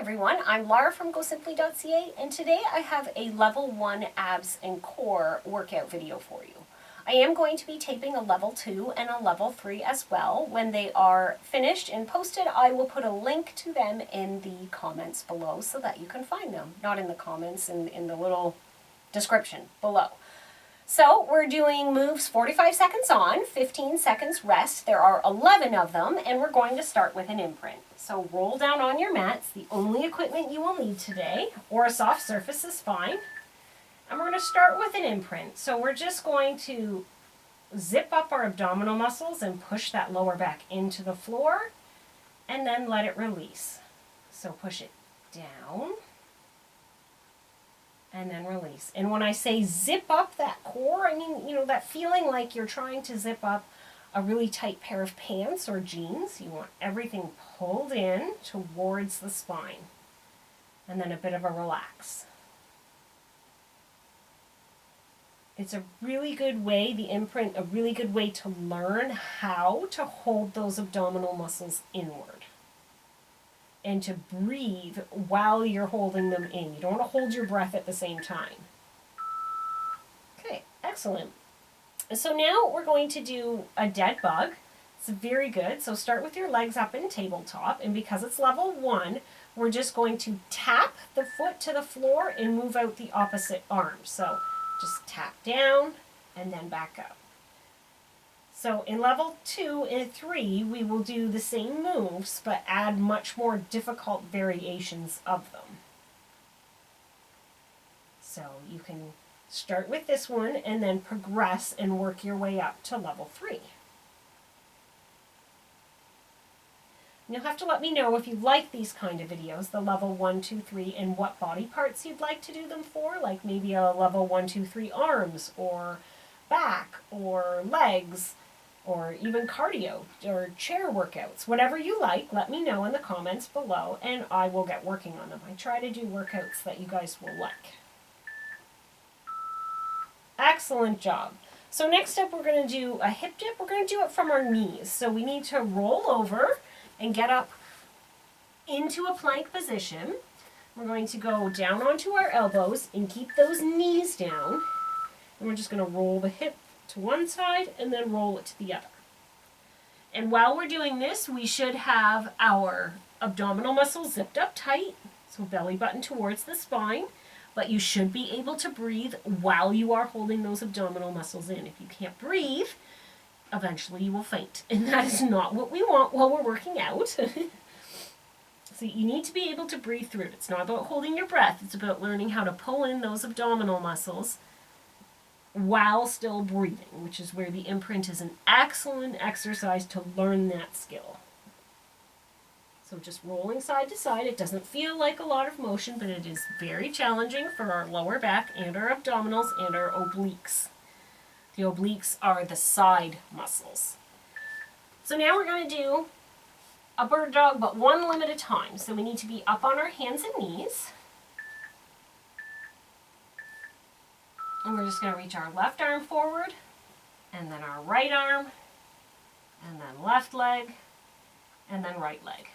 everyone, I'm Laura from gosimpli.ca, and today I have a level 1 abs and core workout video for you. I am going to be taping a level 2 and a level 3 as well. When they are finished and posted, I will put a link to them in the comments below so that you can find them. Not in the comments, in the little description below. So we're doing moves 45 seconds on, 15 seconds rest. There are 11 of them, and we're going to start with an imprint. So roll down on your mats, the only equipment you will need today, or a soft surface is fine. And we're going to start with an imprint. So we're just going to zip up our abdominal muscles and push that lower back into the floor, and then let it release. So push it down, and then release. And when I say zip up that core, I mean, that feeling like you're trying to zip up a really tight pair of pants or jeans. You want everything pulled in towards the spine. And then a bit of a relax. It's a really good way, the imprint, a really good way to learn how to hold those abdominal muscles inward. And to breathe while you're holding them in. You don't want to hold your breath at the same time. Okay, excellent. So now we're going to do a dead bug. It's very good. So start with your legs up in tabletop, and because it's level 1, we're just going to tap the foot to the floor and move out the opposite arm. So just tap down and then back up. So in level 2 and 3, we will do the same moves, but add much more difficult variations of them. So you can start with this one and then progress and work your way up to level 3. You'll have to let me know if you like these kind of videos, the level 1, 2, 3, and what body parts you'd like to do them for, like maybe a level 1, 2, 3 arms, or back, or legs, or even cardio, or chair workouts. Whatever you like, let me know in the comments below, and I will get working on them. I try to do workouts that you guys will like. Excellent job. So next up, we're going to do a hip dip. We're going to do it from our knees. So we need to roll over and get up into a plank position. We're going to go down onto our elbows and keep those knees down. And we're just going to roll the hip to one side and then roll it to the other. And while we're doing this, we should have our abdominal muscles zipped up tight, so belly button towards the spine, but you should be able to breathe while you are holding those abdominal muscles in. If you can't breathe, eventually you will faint, and that is not what we want while we're working out. So you need to be able to breathe through it. It's not about holding your breath, it's about learning how to pull in those abdominal muscles while still breathing, which is where the imprint is an excellent exercise to learn that skill. So just rolling side to side. It doesn't feel like a lot of motion, but it is very challenging for our lower back and our abdominals and our obliques. The obliques are the side muscles. So now we're going to do a bird dog, but one limb at a time. So we need to be up on our hands and knees. And we're just going to reach our left arm forward, and then our right arm, and then left leg, and then right leg.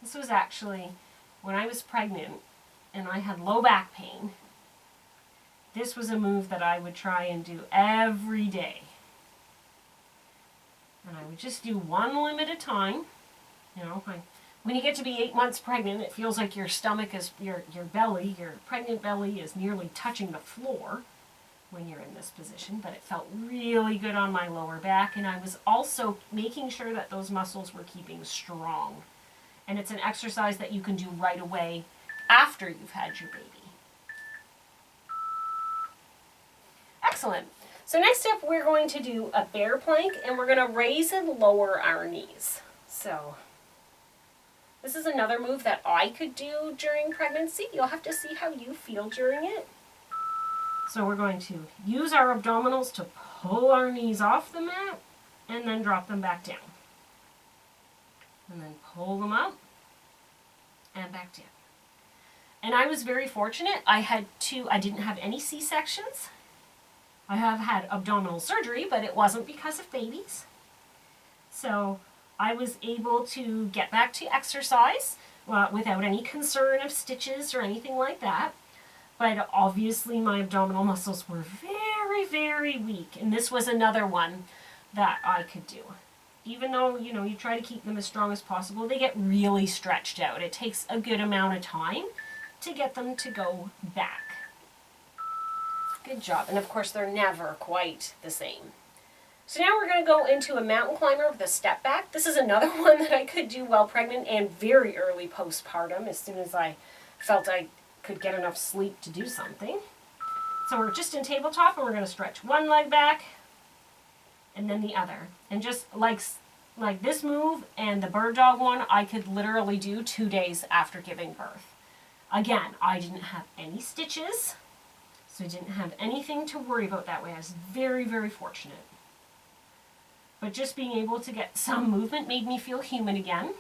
This was actually when I was pregnant and I had low back pain. This was a move that I would try and do every day. And I would just do one limb at a time. When you get to be 8 months pregnant, it feels like your stomach is, your belly, your pregnant belly is nearly touching the floor when you're in this position, but it felt really good on my lower back, and I was also making sure that those muscles were keeping strong. And it's an exercise that you can do right away after you've had your baby. Excellent. So next up, we're going to do a bear plank, and we're going to raise and lower our knees. So this is another move that I could do during pregnancy. You'll have to see how you feel during it. So we're going to use our abdominals to pull our knees off the mat and then drop them back down. And then pull them up and back down. And I was very fortunate. I didn't have any C-sections. I have had abdominal surgery, but it wasn't because of babies. So I was able to get back to exercise without any concern of stitches or anything like that. But obviously my abdominal muscles were very, very weak. And this was another one that I could do. Even though, you know, you try to keep them as strong as possible, they get really stretched out. It takes a good amount of time to get them to go back. Good job. And of course, they're never quite the same. So now we're going to go into a mountain climber with a step back. This is another one that I could do while pregnant and very early postpartum, as soon as I felt I could get enough sleep to do something. So we're just in tabletop, and we're going to stretch one leg back and then the other. And just like this move and the bird dog one, I could literally do 2 days after giving birth. Again, I didn't have any stitches, so I didn't have anything to worry about that way. I was very, very fortunate. But just being able to get some movement made me feel human again.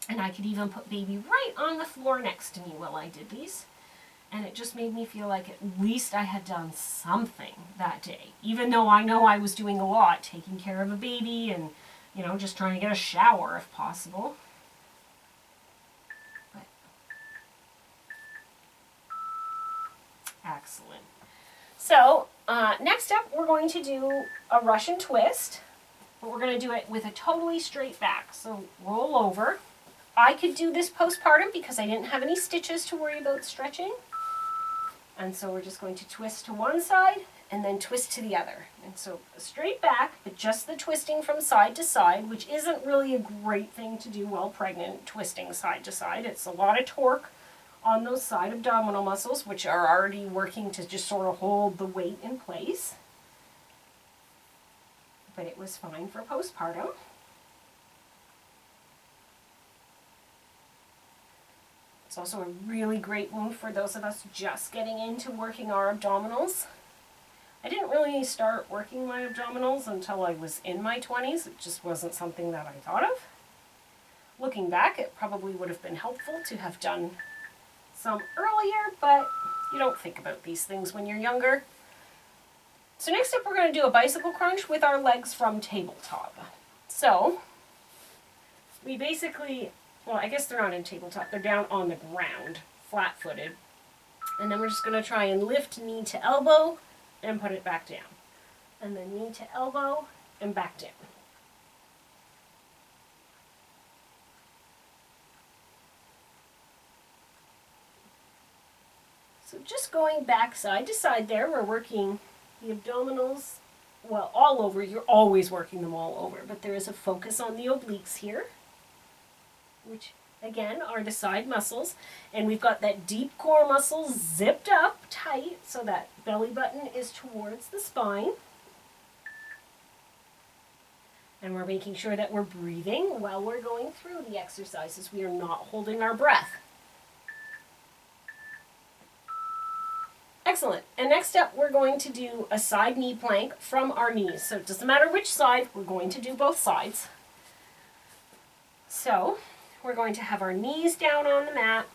And I could even put baby right on the floor next to me while I did these. And it just made me feel like at least I had done something that day. Even though I know I was doing a lot, taking care of a baby and, you know, just trying to get a shower if possible. But excellent. So, next up we're going to do a Russian twist. But we're going to do it with a totally straight back. So roll over. I could do this postpartum because I didn't have any stitches to worry about stretching. And so we're just going to twist to one side and then twist to the other. And so a straight back, but just the twisting from side to side, which isn't really a great thing to do while pregnant, twisting side to side. It's a lot of torque on those side abdominal muscles, which are already working to just sort of hold the weight in place. But it was fine for postpartum. It's also a really great move for those of us just getting into working our abdominals. I didn't really start working my abdominals until I was in my 20s. It just wasn't something that I thought of. Looking back, it probably would have been helpful to have done some earlier, but you don't think about these things when you're younger. So next up, we're going to do a bicycle crunch with our legs from tabletop. So we basically, well, I guess they're not in tabletop. They're down on the ground, flat-footed. And then we're just going to try and lift knee to elbow and put it back down. And then knee to elbow and back down. So just going back side to side there, we're working the abdominals, well, all over. You're always working them all over, but there is a focus on the obliques here, which again are the side muscles. And we've got that deep core muscle zipped up tight so that belly button is towards the spine. And we're making sure that we're breathing while we're going through the exercises. We are not holding our breath. Excellent. And next up, we're going to do a side knee plank from our knees. So it doesn't matter which side, we're going to do both sides. So we're going to have our knees down on the mat,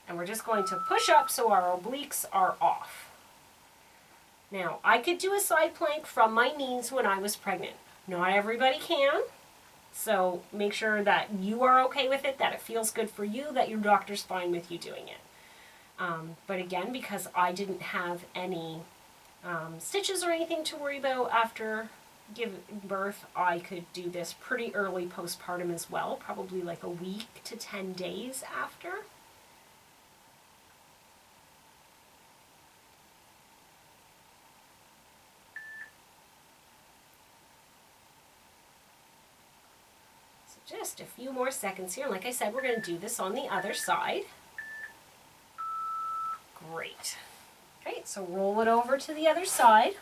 and we're just going to push up so our obliques are off. Now, I could do a side plank from my knees when I was pregnant. Not everybody can, so make sure that you are okay with it, that it feels good for you, that your doctor's fine with you doing it. But again, because I didn't have any stitches or anything to worry about after giving birth, I could do this pretty early postpartum as well, probably like a week to 10 days after. So just a few more seconds here. Like I said, we're going to do this on the other side. Great. Okay, so roll it over to the other side.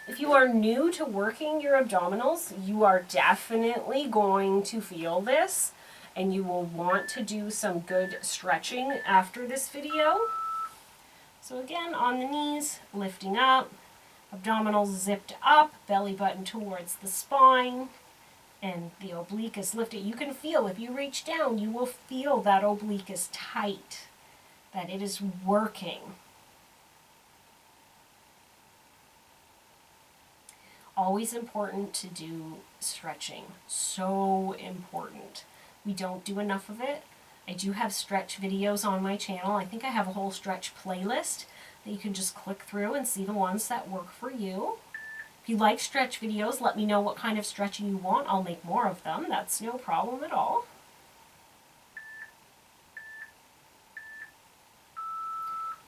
If you are new to working your abdominals, you are definitely going to feel this, and you will want to do some good stretching after this video. So again, on the knees, lifting up, abdominals zipped up, belly button towards the spine, and the oblique is lifted. You can feel, if you reach down, you will feel that oblique is tight, that it is working. Always important to do stretching. So important. We don't do enough of it. I do have stretch videos on my channel. I think I have a whole stretch playlist that you can just click through and see the ones that work for you. If you like stretch videos, let me know what kind of stretching you want. I'll make more of them. That's no problem at all.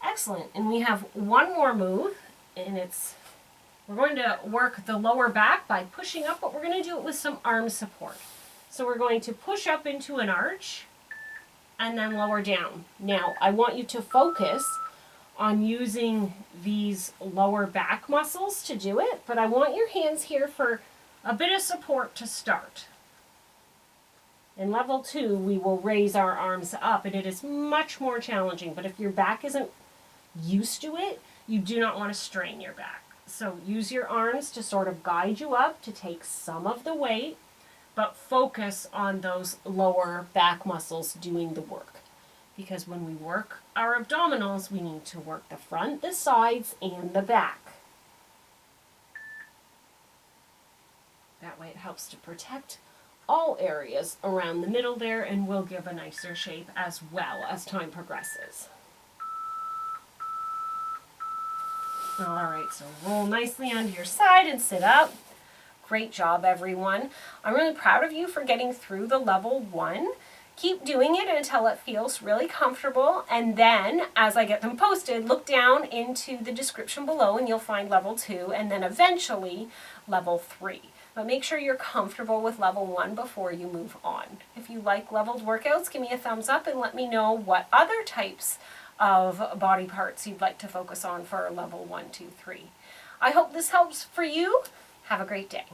Excellent. And we have one more move, and we're going to work the lower back by pushing up, but we're going to do it with some arm support. So we're going to push up into an arch and then lower down. Now, I want you to focus on using these lower back muscles to do it, but I want your hands here for a bit of support to start. In level 2, we will raise our arms up, and it is much more challenging, but if your back isn't used to it, you do not want to strain your back. So use your arms to sort of guide you up, to take some of the weight, but focus on those lower back muscles doing the work. Because when we work our abdominals, we need to work the front, the sides, and the back. That way it helps to protect all areas around the middle there and will give a nicer shape as well as time progresses. Alright, so roll nicely onto your side and sit up. Great job, everyone. I'm really proud of you for getting through the level 1. Keep doing it until it feels really comfortable, and then as I get them posted, look down into the description below and you'll find level 2 and then eventually level 3. But make sure you're comfortable with level 1 before you move on. If you like leveled workouts, give me a thumbs up and let me know what other types of body parts you'd like to focus on for level 1, 2, 3. I hope this helps for you. Have a great day.